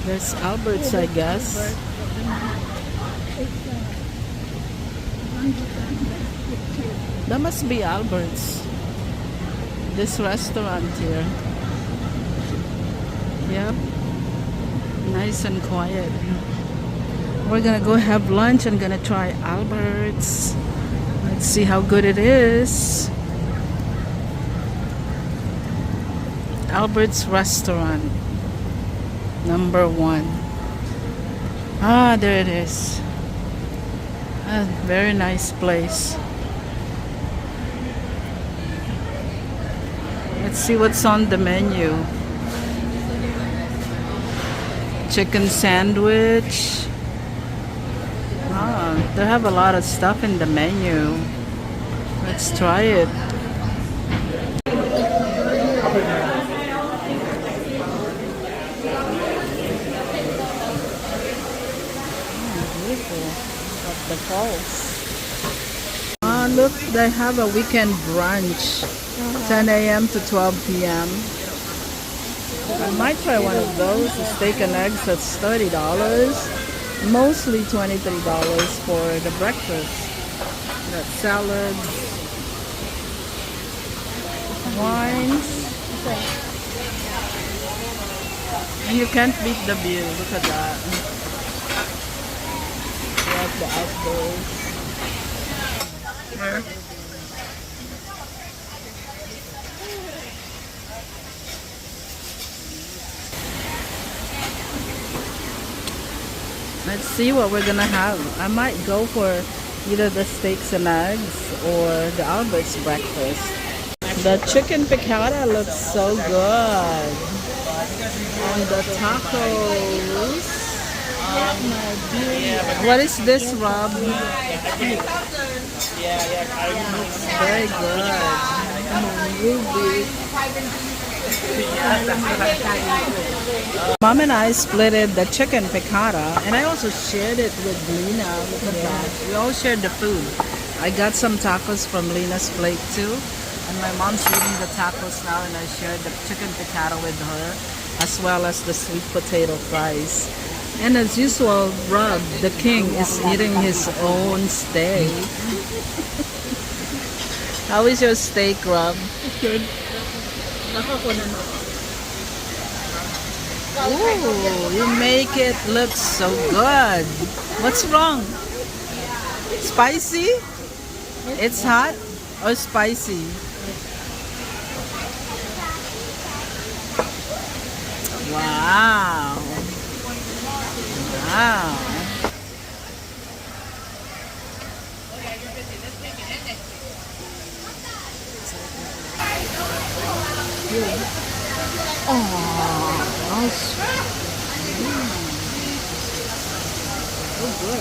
There's Albert's, I guess. That must be Albert's. This restaurant here. Yep. Nice and quiet. We're gonna go have lunch and gonna try Albert's. Let's see how good it is. Albert's restaurant. #1. Ah, there it is. A very nice place. Let's see what's on the menu. Chicken sandwich. Ah, they have a lot of stuff in the menu. Let's try it. Beautiful. Of the falls. Ah, look, they have a weekend brunch. 10 a.m. to 12 p.m. I might try one of those. The steak and eggs, that's $30. Mostly $23 for the breakfast. Got salads, wines. And you can't beat the view. Look at that. You have the outdoors. Here. Let's see what we're gonna have. I might go for either the steaks and eggs or the Albert's breakfast. The chicken piccata looks so good. And the tacos. What is this, Rob? Looks very good. Ruby. Mom and I splitted the chicken piccata, and I also shared it with Lena. Look at that. We all shared the food. I got some tacos from Lena's plate too, and my mom's eating the tacos now, and I shared the chicken piccata with her, as well as the sweet potato fries. And as usual, Rob, the king, is eating his own steak. How is your steak, Rob? Good. Ooh, you make it look so good. What's wrong? Spicy? It's hot or spicy? Wow. Wow. Oh, nice. So good.